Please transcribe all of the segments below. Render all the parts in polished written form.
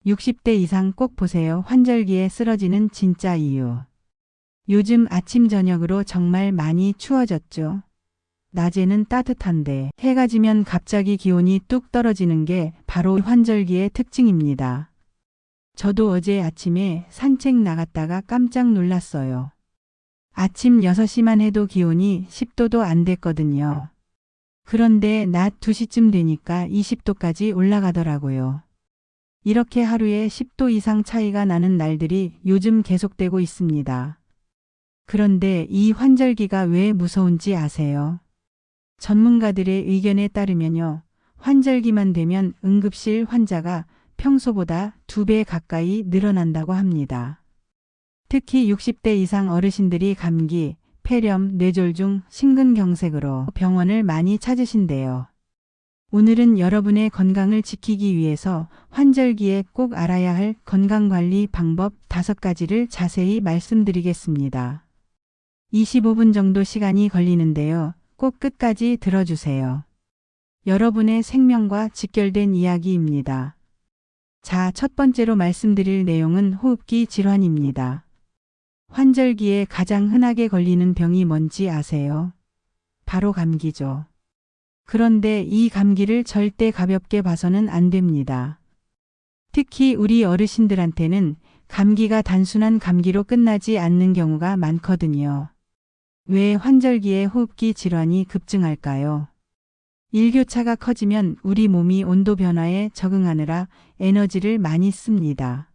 60대 이상 꼭 보세요. 환절기에 쓰러지는 진짜 이유. 요즘 아침 저녁으로 정말 많이 추워졌죠. 낮에는 따뜻한데 해가 지면 갑자기 기온이 뚝 떨어지는 게 바로 환절기의 특징입니다. 저도 어제 아침에 산책 나갔다가 깜짝 놀랐어요. 아침 6시만 해도 기온이 10도도 안 됐거든요. 그런데 낮 2시쯤 되니까 20도까지 올라가더라고요. 이렇게 하루에 10도 이상 차이가 나는 날들이 요즘 계속되고 있습니다. 그런데 이 환절기가 왜 무서운지 아세요? 전문가들의 의견에 따르면요. 환절기만 되면 응급실 환자가 평소보다 2배 가까이 늘어난다고 합니다. 특히 60대 이상 어르신들이 감기, 폐렴, 뇌졸중, 심근경색으로 병원을 많이 찾으신대요. 오늘은 여러분의 건강을 지키기 위해서 환절기에 꼭 알아야 할 건강관리 방법 5가지를 자세히 말씀드리겠습니다. 25분 정도 시간이 걸리는데요. 꼭 끝까지 들어주세요. 여러분의 생명과 직결된 이야기입니다. 자, 첫 번째로 말씀드릴 내용은 호흡기 질환입니다. 환절기에 가장 흔하게 걸리는 병이 뭔지 아세요? 바로 감기죠. 그런데 이 감기를 절대 가볍게 봐서는 안 됩니다. 특히 우리 어르신들한테는 감기가 단순한 감기로 끝나지 않는 경우가 많거든요. 왜 환절기에 호흡기 질환이 급증할까요? 일교차가 커지면 우리 몸이 온도 변화에 적응하느라 에너지를 많이 씁니다.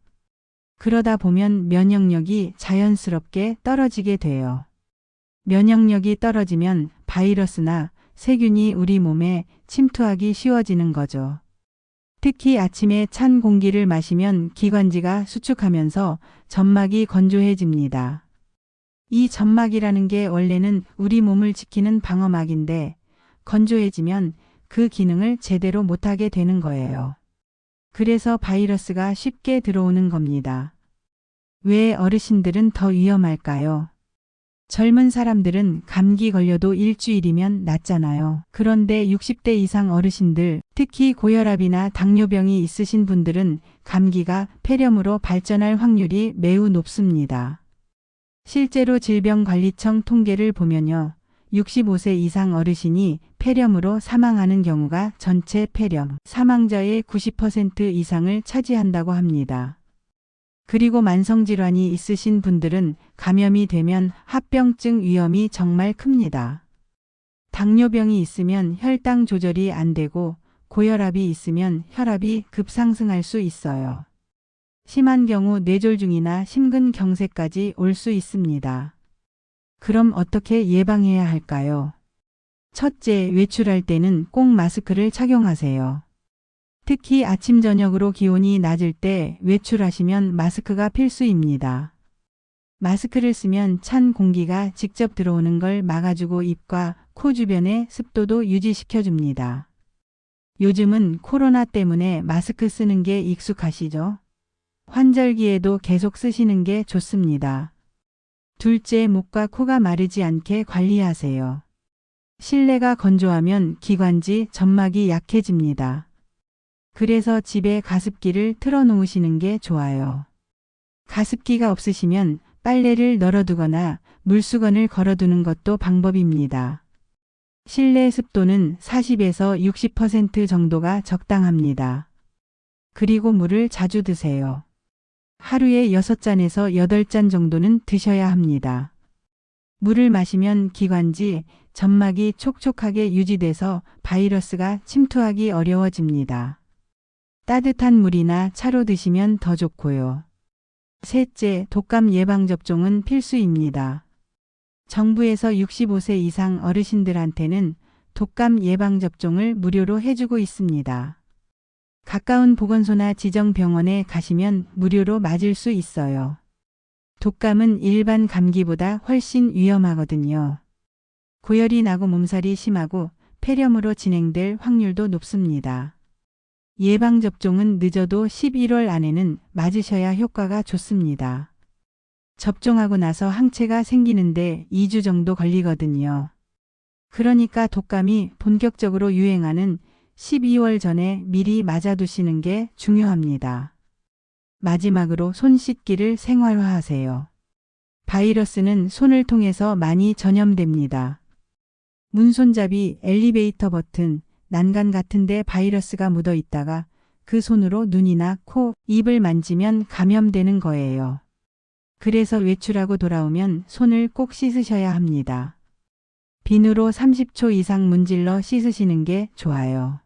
그러다 보면 면역력이 자연스럽게 떨어지게 돼요. 면역력이 떨어지면 바이러스나 세균이 우리 몸에 침투하기 쉬워지는 거죠. 특히 아침에 찬 공기를 마시면 기관지가 수축하면서 점막이 건조해집니다. 이 점막이라는 게 원래는 우리 몸을 지키는 방어막인데 건조해지면 그 기능을 제대로 못하게 되는 거예요. 그래서 바이러스가 쉽게 들어오는 겁니다. 왜 어르신들은 더 위험할까요? 젊은 사람들은 감기 걸려도 일주일이면 낫잖아요. 그런데 60대 이상 어르신들, 특히 고혈압이나 당뇨병이 있으신 분들은 감기가 폐렴으로 발전할 확률이 매우 높습니다. 실제로 질병관리청 통계를 보면요. 65세 이상 어르신이 폐렴으로 사망하는 경우가 전체 폐렴 사망자의 90% 이상을 차지한다고 합니다. 그리고 만성질환이 있으신 분들은 감염이 되면 합병증 위험이 정말 큽니다. 당뇨병이 있으면 혈당 조절이 안 되고 고혈압이 있으면 혈압이 급상승할 수 있어요. 심한 경우 뇌졸중이나 심근경색까지 올 수 있습니다. 그럼 어떻게 예방해야 할까요? 첫째, 외출할 때는 꼭 마스크를 착용하세요. 특히 아침 저녁으로 기온이 낮을 때 외출하시면 마스크가 필수입니다. 마스크를 쓰면 찬 공기가 직접 들어오는 걸 막아주고 입과 코 주변의 습도도 유지시켜줍니다. 요즘은 코로나 때문에 마스크 쓰는 게 익숙하시죠? 환절기에도 계속 쓰시는 게 좋습니다. 둘째, 목과 코가 마르지 않게 관리하세요. 실내가 건조하면 기관지, 점막이 약해집니다. 그래서 집에 가습기를 틀어 놓으시는 게 좋아요. 가습기가 없으시면 빨래를 널어두거나 물수건을 걸어두는 것도 방법입니다. 실내 습도는 40에서 60% 정도가 적당합니다. 그리고 물을 자주 드세요. 하루에 6잔에서 8잔 정도는 드셔야 합니다. 물을 마시면 기관지, 점막이 촉촉하게 유지돼서 바이러스가 침투하기 어려워집니다. 따뜻한 물이나 차로 드시면 더 좋고요. 셋째, 독감 예방접종은 필수입니다. 정부에서 65세 이상 어르신들한테는 독감 예방접종을 무료로 해주고 있습니다. 가까운 보건소나 지정병원에 가시면 무료로 맞을 수 있어요. 독감은 일반 감기보다 훨씬 위험하거든요. 고열이 나고 몸살이 심하고 폐렴으로 진행될 확률도 높습니다. 예방접종은 늦어도 11월 안에는 맞으셔야 효과가 좋습니다. 접종하고 나서 항체가 생기는데 2주 정도 걸리거든요. 그러니까 독감이 본격적으로 유행하는 12월 전에 미리 맞아두시는 게 중요합니다. 마지막으로 손 씻기를 생활화하세요. 바이러스는 손을 통해서 많이 전염됩니다. 문손잡이, 엘리베이터 버튼, 난간 같은 데 바이러스가 묻어 있다가 그 손으로 눈이나 코, 입을 만지면 감염되는 거예요. 그래서 외출하고 돌아오면 손을 꼭 씻으셔야 합니다. 비누로 30초 이상 문질러 씻으시는 게 좋아요.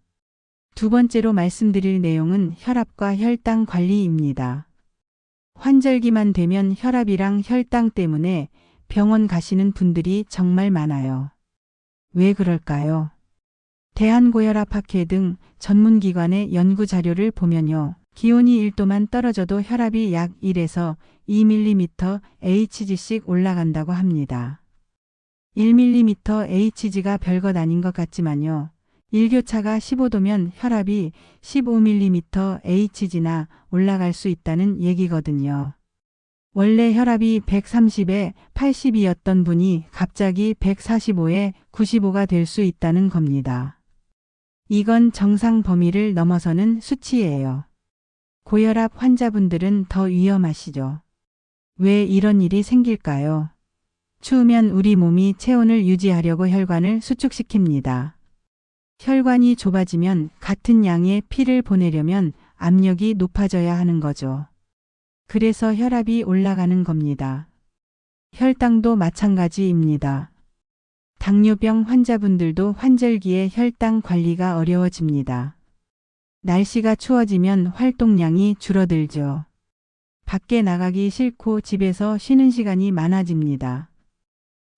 두 번째로 말씀드릴 내용은 혈압과 혈당 관리입니다. 환절기만 되면 혈압이랑 혈당 때문에 병원 가시는 분들이 정말 많아요. 왜 그럴까요? 대한고혈압학회 등 전문기관의 연구 자료를 보면요. 기온이 1도만 떨어져도 혈압이 약 1에서 2mm Hg씩 올라간다고 합니다. 1mm Hg가 별것 아닌 것 같지만요. 일교차가 15도면 혈압이 15mm Hg나 올라갈 수 있다는 얘기거든요. 원래 혈압이 130에 80이었던 분이 갑자기 145에 95가 될 수 있다는 겁니다. 이건 정상 범위를 넘어서는 수치예요. 고혈압 환자분들은 더 위험하시죠. 왜 이런 일이 생길까요? 추우면 우리 몸이 체온을 유지하려고 혈관을 수축시킵니다. 혈관이 좁아지면 같은 양의 피를 보내려면 압력이 높아져야 하는 거죠. 그래서 혈압이 올라가는 겁니다. 혈당도 마찬가지입니다. 당뇨병 환자분들도 환절기에 혈당 관리가 어려워집니다. 날씨가 추워지면 활동량이 줄어들죠. 밖에 나가기 싫고 집에서 쉬는 시간이 많아집니다.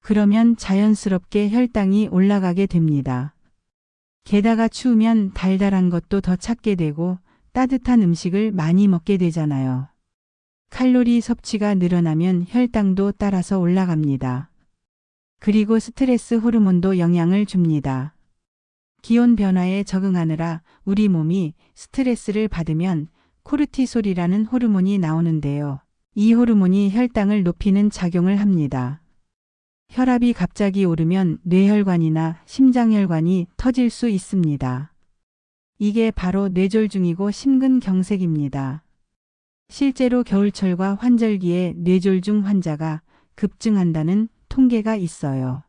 그러면 자연스럽게 혈당이 올라가게 됩니다. 게다가 추우면 달달한 것도 더 찾게 되고 따뜻한 음식을 많이 먹게 되잖아요. 칼로리 섭취가 늘어나면 혈당도 따라서 올라갑니다. 그리고 스트레스 호르몬도 영향을 줍니다. 기온 변화에 적응하느라 우리 몸이 스트레스를 받으면 코르티솔이라는 호르몬이 나오는데요. 이 호르몬이 혈당을 높이는 작용을 합니다. 혈압이 갑자기 오르면 뇌혈관이나 심장혈관이 터질 수 있습니다. 이게 바로 뇌졸중이고 심근경색입니다. 실제로 겨울철과 환절기에 뇌졸중 환자가 급증한다는 통계가 있어요.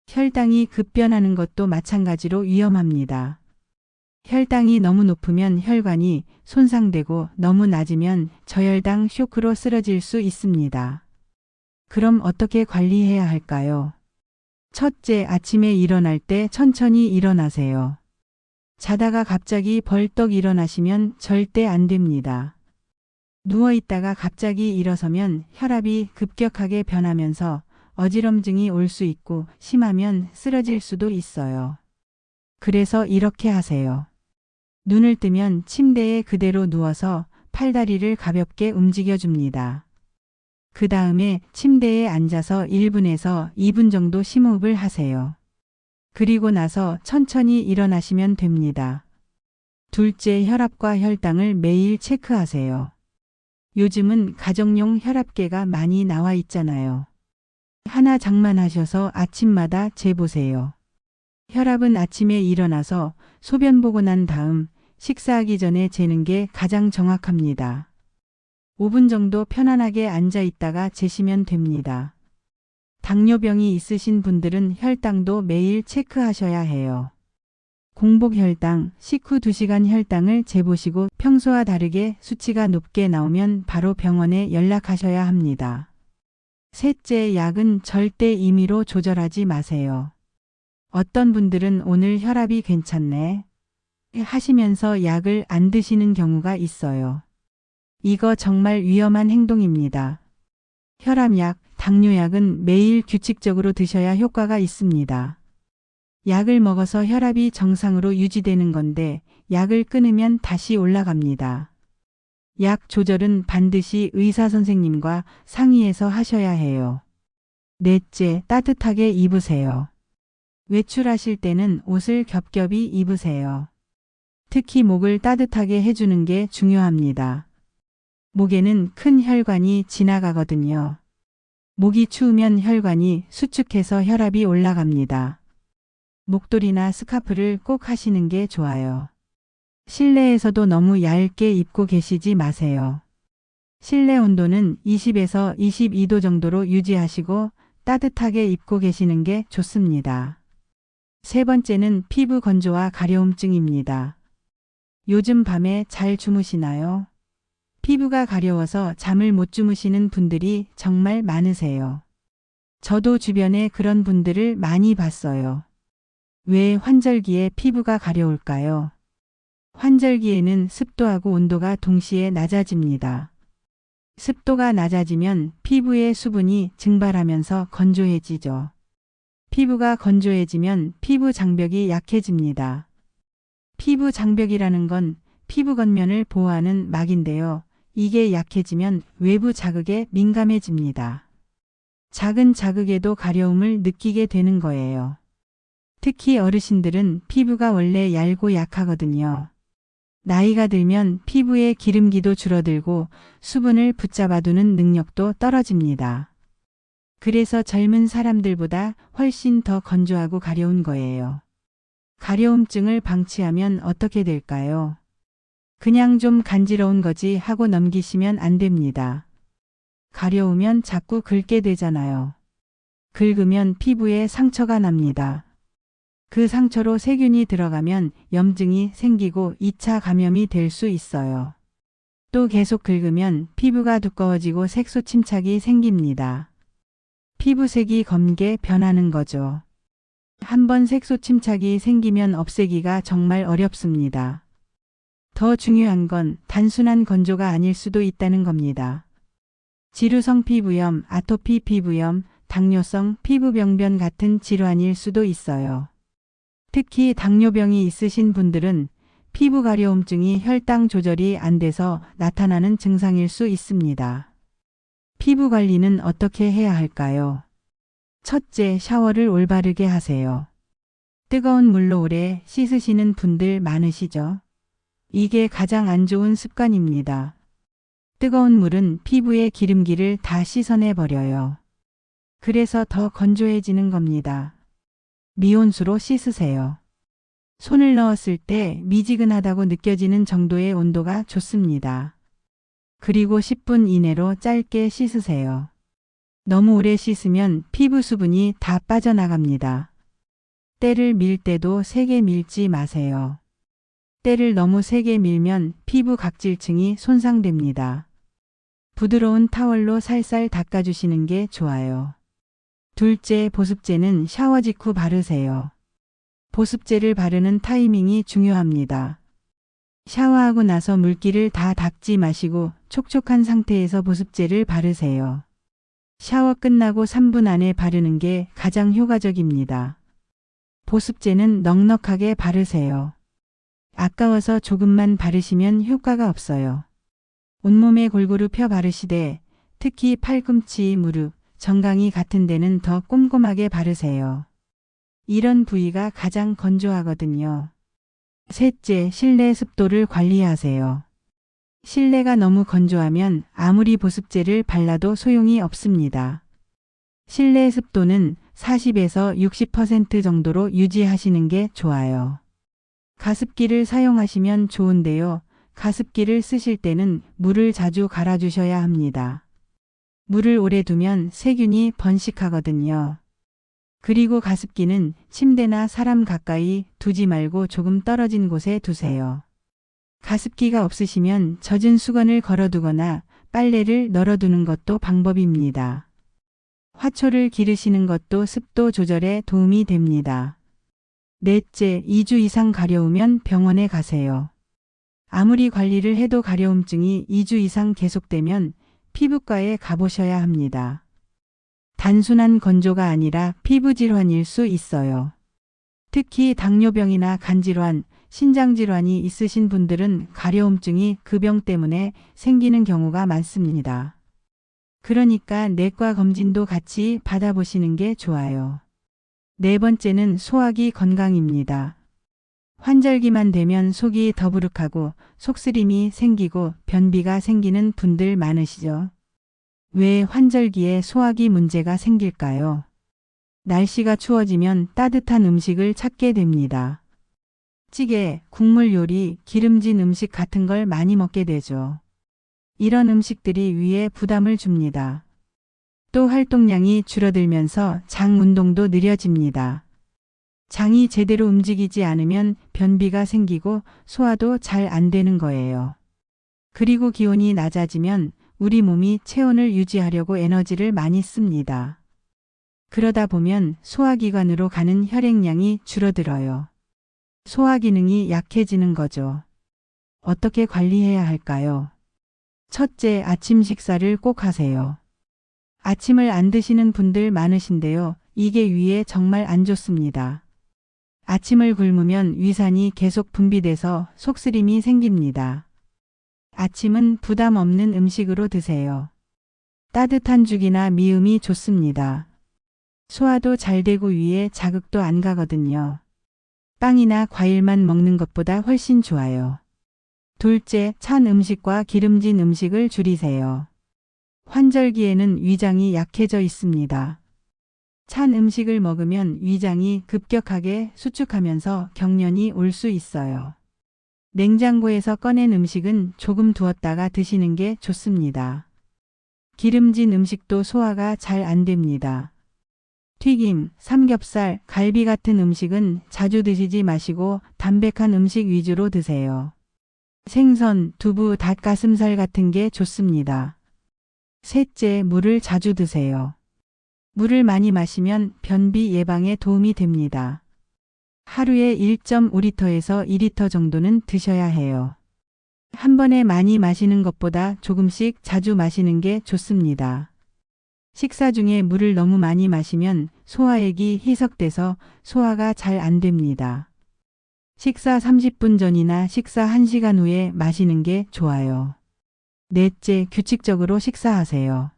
혈당이 급변하는 것도 마찬가지로 위험합니다. 혈당이 너무 높으면 혈관이 손상되고 너무 낮으면 저혈당 쇼크로 쓰러질 수 있습니다. 그럼 어떻게 관리해야 할까요? 첫째, 아침에 일어날 때 천천히 일어나세요. 자다가 갑자기 벌떡 일어나시면 절대 안 됩니다. 누워있다가 갑자기 일어서면 혈압이 급격하게 변하면서 어지럼증이 올 수 있고 심하면 쓰러질 수도 있어요. 그래서 이렇게 하세요. 눈을 뜨면 침대에 그대로 누워서 팔다리를 가볍게 움직여줍니다. 그 다음에 침대에 앉아서 1분에서 2분 정도 심호흡을 하세요. 그리고 나서 천천히 일어나시면 됩니다. 둘째, 혈압과 혈당을 매일 체크하세요. 요즘은 가정용 혈압계가 많이 나와 있잖아요. 하나 장만하셔서 아침마다 재보세요. 혈압은 아침에 일어나서 소변 보고 난 다음 식사하기 전에 재는 게 가장 정확합니다. 5분 정도 편안하게 앉아 있다가 재시면 됩니다. 당뇨병이 있으신 분들은 혈당도 매일 체크하셔야 해요. 공복 혈당, 식후 2시간 혈당을 재보시고 평소와 다르게 수치가 높게 나오면 바로 병원에 연락하셔야 합니다. 셋째, 약은 절대 임의로 조절하지 마세요. 어떤 분들은 오늘 혈압이 괜찮네 하시면서 약을 안 드시는 경우가 있어요. 이거 정말 위험한 행동입니다. 혈압약, 당뇨약은 매일 규칙적으로 드셔야 효과가 있습니다. 약을 먹어서 혈압이 정상으로 유지되는 건데 약을 끊으면 다시 올라갑니다. 약 조절은 반드시 의사 선생님과 상의해서 하셔야 해요. 넷째, 따뜻하게 입으세요. 외출하실 때는 옷을 겹겹이 입으세요. 특히 목을 따뜻하게 해주는 게 중요합니다. 목에는 큰 혈관이 지나가거든요. 목이 추우면 혈관이 수축해서 혈압이 올라갑니다. 목도리나 스카프를 꼭 하시는 게 좋아요. 실내에서도 너무 얇게 입고 계시지 마세요. 실내 온도는 20에서 22도 정도로 유지하시고 따뜻하게 입고 계시는 게 좋습니다. 세 번째는 피부 건조와 가려움증입니다. 요즘 밤에 잘 주무시나요? 피부가 가려워서 잠을 못 주무시는 분들이 정말 많으세요. 저도 주변에 그런 분들을 많이 봤어요. 왜 환절기에 피부가 가려울까요? 환절기에는 습도하고 온도가 동시에 낮아집니다. 습도가 낮아지면 피부의 수분이 증발하면서 건조해지죠. 피부가 건조해지면 피부 장벽이 약해집니다. 피부 장벽이라는 건 피부 겉면을 보호하는 막인데요. 이게 약해지면 외부 자극에 민감해집니다. 작은 자극에도 가려움을 느끼게 되는 거예요. 특히 어르신들은 피부가 원래 얇고 약하거든요. 나이가 들면 피부의 기름기도 줄어들고 수분을 붙잡아두는 능력도 떨어집니다. 그래서 젊은 사람들보다 훨씬 더 건조하고 가려운 거예요. 가려움증을 방치하면 어떻게 될까요? 그냥 좀 간지러운 거지 하고 넘기시면 안 됩니다. 가려우면 자꾸 긁게 되잖아요. 긁으면 피부에 상처가 납니다. 그 상처로 세균이 들어가면 염증이 생기고 2차 감염이 될 수 있어요. 또 계속 긁으면 피부가 두꺼워지고 색소 침착이 생깁니다. 피부색이 검게 변하는 거죠. 한번 색소 침착이 생기면 없애기가 정말 어렵습니다. 더 중요한 건 단순한 건조가 아닐 수도 있다는 겁니다. 지루성 피부염, 아토피 피부염, 당뇨성 피부병변 같은 질환일 수도 있어요. 특히 당뇨병이 있으신 분들은 피부 가려움증이 혈당 조절이 안 돼서 나타나는 증상일 수 있습니다. 피부 관리는 어떻게 해야 할까요? 첫째, 샤워를 올바르게 하세요. 뜨거운 물로 오래 씻으시는 분들 많으시죠? 이게 가장 안 좋은 습관입니다. 뜨거운 물은 피부의 기름기를 다 씻어내 버려요. 그래서 더 건조해지는 겁니다. 미온수로 씻으세요. 손을 넣었을 때 미지근하다고 느껴지는 정도의 온도가 좋습니다. 그리고 10분 이내로 짧게 씻으세요. 너무 오래 씻으면 피부 수분이 다 빠져나갑니다. 때를 밀 때도 세게 밀지 마세요. 때를 너무 세게 밀면 피부 각질층이 손상됩니다. 부드러운 타월로 살살 닦아주시는 게 좋아요. 둘째, 보습제는 샤워 직후 바르세요. 보습제를 바르는 타이밍이 중요합니다. 샤워하고 나서 물기를 다 닦지 마시고 촉촉한 상태에서 보습제를 바르세요. 샤워 끝나고 3분 안에 바르는 게 가장 효과적입니다. 보습제는 넉넉하게 바르세요. 아까워서 조금만 바르시면 효과가 없어요. 온몸에 골고루 펴 바르시되 특히 팔꿈치, 무릎, 정강이 같은 데는 더 꼼꼼하게 바르세요. 이런 부위가 가장 건조하거든요. 셋째, 실내 습도를 관리하세요. 실내가 너무 건조하면 아무리 보습제를 발라도 소용이 없습니다. 실내 습도는 40에서 60% 정도로 유지하시는 게 좋아요. 가습기를 사용하시면 좋은데요. 가습기를 쓰실 때는 물을 자주 갈아주셔야 합니다. 물을 오래 두면 세균이 번식하거든요. 그리고 가습기는 침대나 사람 가까이 두지 말고 조금 떨어진 곳에 두세요. 가습기가 없으시면 젖은 수건을 걸어두거나 빨래를 널어두는 것도 방법입니다. 화초를 기르시는 것도 습도 조절에 도움이 됩니다. 넷째, 2주 이상 가려우면 병원에 가세요. 아무리 관리를 해도 가려움증이 2주 이상 계속되면 피부과에 가보셔야 합니다. 단순한 건조가 아니라 피부 질환일 수 있어요. 특히 당뇨병이나 간질환, 신장질환이 있으신 분들은 가려움증이 그 병 때문에 생기는 경우가 많습니다. 그러니까 내과 검진도 같이 받아보시는 게 좋아요. 네 번째는 소화기 건강입니다. 환절기만 되면 속이 더부룩하고 속쓰림이 생기고 변비가 생기는 분들 많으시죠? 왜 환절기에 소화기 문제가 생길까요? 날씨가 추워지면 따뜻한 음식을 찾게 됩니다. 찌개, 국물 요리, 기름진 음식 같은 걸 많이 먹게 되죠. 이런 음식들이 위에 부담을 줍니다. 또 활동량이 줄어들면서 장 운동도 느려집니다. 장이 제대로 움직이지 않으면 변비가 생기고 소화도 잘 안 되는 거예요. 그리고 기온이 낮아지면 우리 몸이 체온을 유지하려고 에너지를 많이 씁니다. 그러다 보면 소화기관으로 가는 혈액량이 줄어들어요. 소화 기능이 약해지는 거죠. 어떻게 관리해야 할까요? 첫째, 아침 식사를 꼭 하세요. 아침을 안 드시는 분들 많으신데요. 이게 위에 정말 안 좋습니다. 아침을 굶으면 위산이 계속 분비돼서 속쓰림이 생깁니다. 아침은 부담 없는 음식으로 드세요. 따뜻한 죽이나 미음이 좋습니다. 소화도 잘 되고 위에 자극도 안 가거든요. 빵이나 과일만 먹는 것보다 훨씬 좋아요. 둘째, 찬 음식과 기름진 음식을 줄이세요. 환절기에는 위장이 약해져 있습니다. 찬 음식을 먹으면 위장이 급격하게 수축하면서 경련이 올 수 있어요. 냉장고에서 꺼낸 음식은 조금 두었다가 드시는 게 좋습니다. 기름진 음식도 소화가 잘 안 됩니다. 튀김, 삼겹살, 갈비 같은 음식은 자주 드시지 마시고 담백한 음식 위주로 드세요. 생선, 두부, 닭가슴살 같은 게 좋습니다. 셋째, 물을 자주 드세요. 물을 많이 마시면 변비 예방에 도움이 됩니다. 하루에 1.5리터에서 2리터 정도는 드셔야 해요. 한 번에 많이 마시는 것보다 조금씩 자주 마시는 게 좋습니다. 식사 중에 물을 너무 많이 마시면 소화액이 희석돼서 소화가 잘 안 됩니다. 식사 30분 전이나 식사 1시간 후에 마시는 게 좋아요. 넷째, 규칙적으로 식사하세요.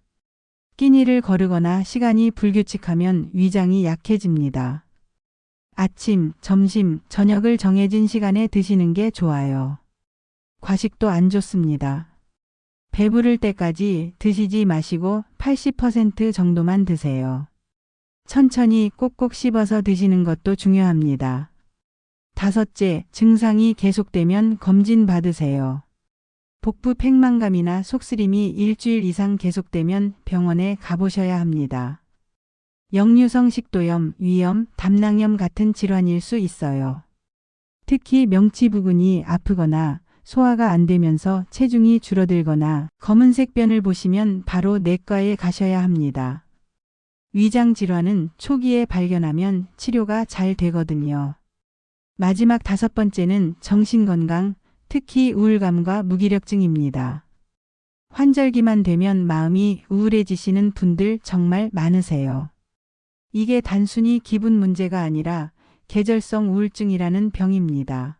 끼니를 거르거나 시간이 불규칙하면 위장이 약해집니다. 아침, 점심, 저녁을 정해진 시간에 드시는 게 좋아요. 과식도 안 좋습니다. 배부를 때까지 드시지 마시고 80% 정도만 드세요. 천천히 꼭꼭 씹어서 드시는 것도 중요합니다. 다섯째, 증상이 계속되면 검진 받으세요. 복부 팽만감이나 속쓰림이 일주일 이상 계속되면 병원에 가보셔야 합니다. 역류성 식도염, 위염, 담낭염 같은 질환일 수 있어요. 특히 명치 부근이 아프거나 소화가 안 되면서 체중이 줄어들거나 검은색 변을 보시면 바로 내과에 가셔야 합니다. 위장 질환은 초기에 발견하면 치료가 잘 되거든요. 마지막 5번째는 정신건강, 특히 우울감과 무기력증입니다. 환절기만 되면 마음이 우울해지시는 분들 정말 많으세요. 이게 단순히 기분 문제가 아니라 계절성 우울증이라는 병입니다.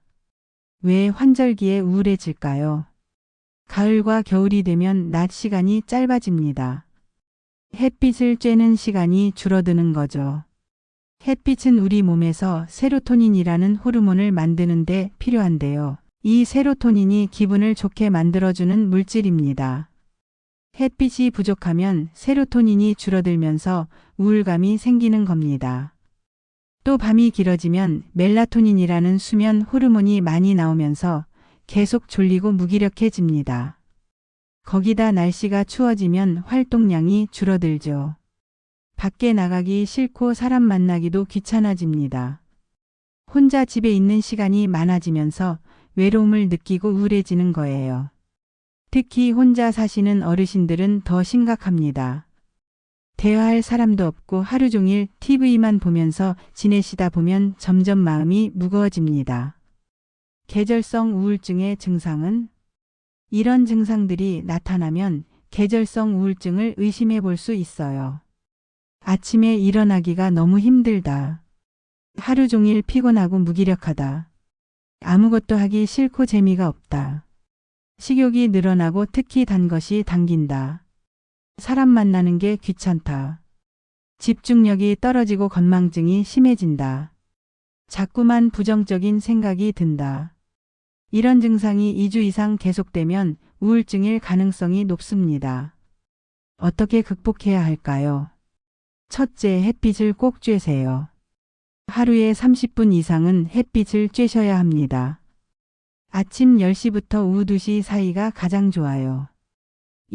왜 환절기에 우울해질까요? 가을과 겨울이 되면 낮 시간이 짧아집니다. 햇빛을 쬐는 시간이 줄어드는 거죠. 햇빛은 우리 몸에서 세로토닌이라는 호르몬을 만드는데 필요한데요. 이 세로토닌이 기분을 좋게 만들어주는 물질입니다. 햇빛이 부족하면 세로토닌이 줄어들면서 우울감이 생기는 겁니다. 또 밤이 길어지면 멜라토닌이라는 수면 호르몬이 많이 나오면서 계속 졸리고 무기력해집니다. 거기다 날씨가 추워지면 활동량이 줄어들죠. 밖에 나가기 싫고 사람 만나기도 귀찮아집니다. 혼자 집에 있는 시간이 많아지면서 외로움을 느끼고 우울해지는 거예요. 특히 혼자 사시는 어르신들은 더 심각합니다. 대화할 사람도 없고 하루 종일 TV만 보면서 지내시다 보면 점점 마음이 무거워집니다. 계절성 우울증의 증상은? 이런 증상들이 나타나면 계절성 우울증을 의심해 볼 수 있어요. 아침에 일어나기가 너무 힘들다. 하루 종일 피곤하고 무기력하다. 아무것도 하기 싫고 재미가 없다. 식욕이 늘어나고 특히 단 것이 당긴다. 사람 만나는 게 귀찮다. 집중력이 떨어지고 건망증이 심해진다. 자꾸만 부정적인 생각이 든다. 이런 증상이 2주 이상 계속되면 우울증일 가능성이 높습니다. 어떻게 극복해야 할까요? 첫째, 햇빛을 꼭 쬐세요. 하루에 30분 이상은 햇빛을 쬐셔야 합니다. 아침 10시부터 오후 2시 사이가 가장 좋아요.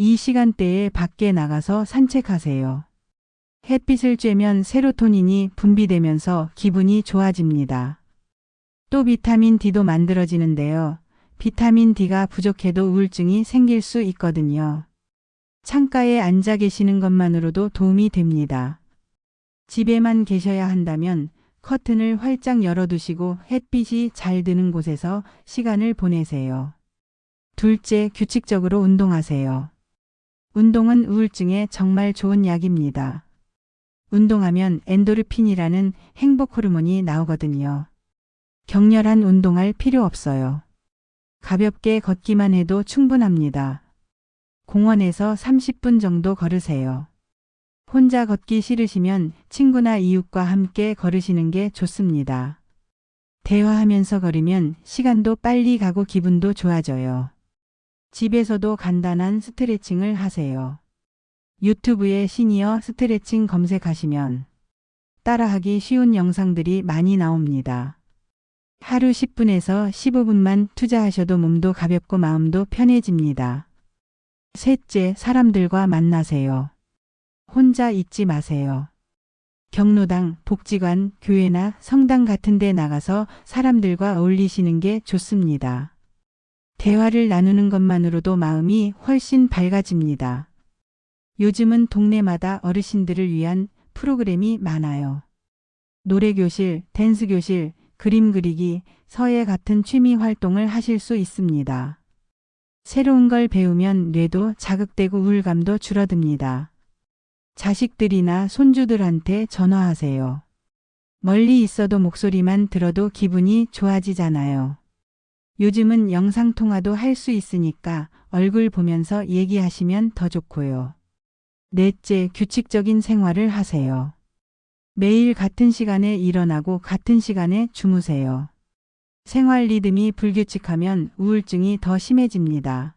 이 시간대에 밖에 나가서 산책하세요. 햇빛을 쬐면 세로토닌이 분비되면서 기분이 좋아집니다. 또 비타민 D도 만들어지는데요. 비타민 D가 부족해도 우울증이 생길 수 있거든요. 창가에 앉아 계시는 것만으로도 도움이 됩니다. 집에만 계셔야 한다면 커튼을 활짝 열어두시고 햇빛이 잘 드는 곳에서 시간을 보내세요. 둘째, 규칙적으로 운동하세요. 운동은 우울증에 정말 좋은 약입니다. 운동하면 엔도르핀이라는 행복 호르몬이 나오거든요. 격렬한 운동할 필요 없어요. 가볍게 걷기만 해도 충분합니다. 공원에서 30분 정도 걸으세요. 혼자 걷기 싫으시면 친구나 이웃과 함께 걸으시는 게 좋습니다. 대화하면서 걸으면 시간도 빨리 가고 기분도 좋아져요. 집에서도 간단한 스트레칭을 하세요. 유튜브에 시니어 스트레칭 검색하시면 따라하기 쉬운 영상들이 많이 나옵니다. 하루 10분에서 15분만 투자하셔도 몸도 가볍고 마음도 편해집니다. 셋째, 사람들과 만나세요. 혼자 있지 마세요. 경로당, 복지관, 교회나 성당 같은 데 나가서 사람들과 어울리시는 게 좋습니다. 대화를 나누는 것만으로도 마음이 훨씬 밝아집니다. 요즘은 동네마다 어르신들을 위한 프로그램이 많아요. 노래교실, 댄스교실, 그림 그리기, 서예 같은 취미 활동을 하실 수 있습니다. 새로운 걸 배우면 뇌도 자극되고 우울감도 줄어듭니다. 자식들이나 손주들한테 전화하세요. 멀리 있어도 목소리만 들어도 기분이 좋아지잖아요. 요즘은 영상통화도 할 수 있으니까 얼굴 보면서 얘기하시면 더 좋고요. 넷째, 규칙적인 생활을 하세요. 매일 같은 시간에 일어나고 같은 시간에 주무세요. 생활 리듬이 불규칙하면 우울증이 더 심해집니다.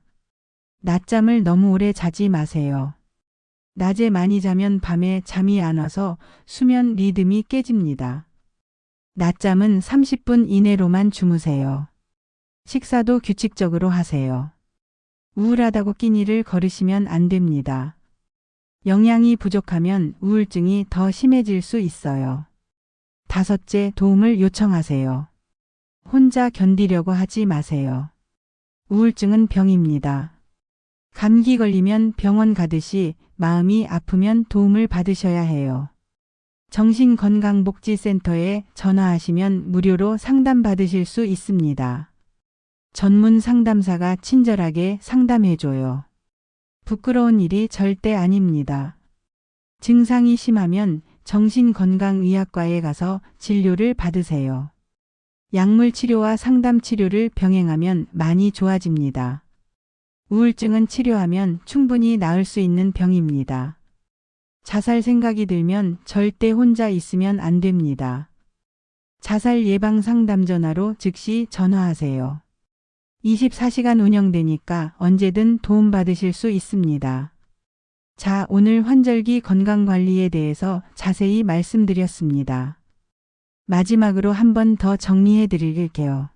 낮잠을 너무 오래 자지 마세요. 낮에 많이 자면 밤에 잠이 안 와서 수면 리듬이 깨집니다. 낮잠은 30분 이내로만 주무세요. 식사도 규칙적으로 하세요. 우울하다고 끼니를 거르시면 안 됩니다. 영양이 부족하면 우울증이 더 심해질 수 있어요. 다섯째, 도움을 요청하세요. 혼자 견디려고 하지 마세요. 우울증은 병입니다. 감기 걸리면 병원 가듯이 마음이 아프면 도움을 받으셔야 해요. 정신건강복지센터에 전화하시면 무료로 상담받으실 수 있습니다. 전문 상담사가 친절하게 상담해줘요. 부끄러운 일이 절대 아닙니다. 증상이 심하면 정신건강의학과에 가서 진료를 받으세요. 약물 치료와 상담 치료를 병행하면 많이 좋아집니다. 우울증은 치료하면 충분히 나을 수 있는 병입니다. 자살 생각이 들면 절대 혼자 있으면 안 됩니다. 자살 예방 상담 전화로 즉시 전화하세요. 24시간 운영되니까 언제든 도움받으실 수 있습니다. 자, 오늘 환절기 건강관리에 대해서 자세히 말씀드렸습니다. 마지막으로 한 번 더 정리해 드릴게요.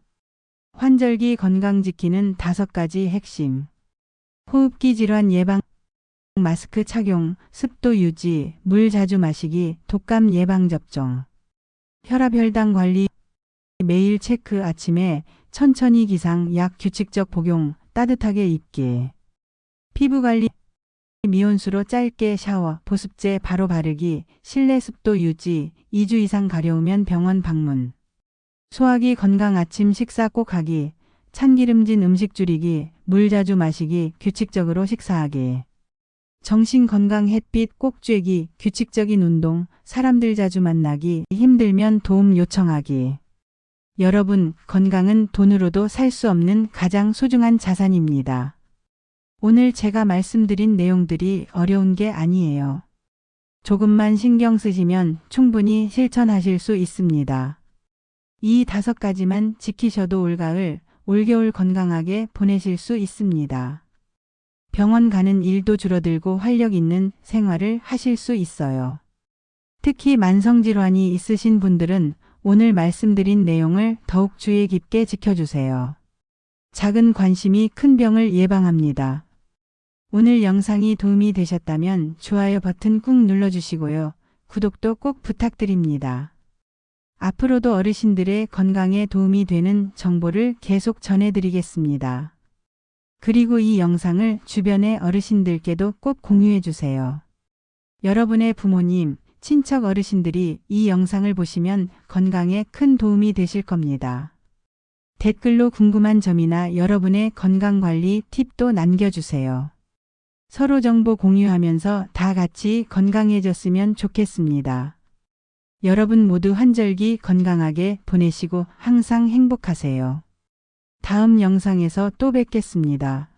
환절기 건강 지키는 5가지 핵심. 호흡기 질환 예방, 마스크 착용, 습도 유지, 물 자주 마시기, 독감 예방 접종. 혈압 혈당 관리, 매일 체크, 아침에 천천히 기상, 약 규칙적 복용, 따뜻하게 입기. 피부 관리, 미온수로 짧게 샤워, 보습제 바로 바르기, 실내 습도 유지, 2주 이상 가려우면 병원 방문. 소화기 건강 아침 식사 꼭 하기, 찬기름진 음식 줄이기, 물 자주 마시기, 규칙적으로 식사하기. 정신건강 햇빛 꼭 쬐기, 규칙적인 운동, 사람들 자주 만나기, 힘들면 도움 요청하기. 여러분, 건강은 돈으로도 살 수 없는 가장 소중한 자산입니다. 오늘 제가 말씀드린 내용들이 어려운 게 아니에요. 조금만 신경 쓰시면 충분히 실천하실 수 있습니다. 이 5가지만 지키셔도 올가을, 올겨울 건강하게 보내실 수 있습니다. 병원 가는 일도 줄어들고 활력 있는 생활을 하실 수 있어요. 특히 만성질환이 있으신 분들은 오늘 말씀드린 내용을 더욱 주의 깊게 지켜주세요. 작은 관심이 큰 병을 예방합니다. 오늘 영상이 도움이 되셨다면 좋아요 버튼 꾹 눌러주시고요. 구독도 꼭 부탁드립니다. 앞으로도 어르신들의 건강에 도움이 되는 정보를 계속 전해드리겠습니다. 그리고 이 영상을 주변의 어르신들께도 꼭 공유해주세요. 여러분의 부모님, 친척 어르신들이 이 영상을 보시면 건강에 큰 도움이 되실 겁니다. 댓글로 궁금한 점이나 여러분의 건강관리 팁도 남겨주세요. 서로 정보 공유하면서 다 같이 건강해졌으면 좋겠습니다. 여러분 모두 환절기 건강하게 보내시고 항상 행복하세요. 다음 영상에서 또 뵙겠습니다.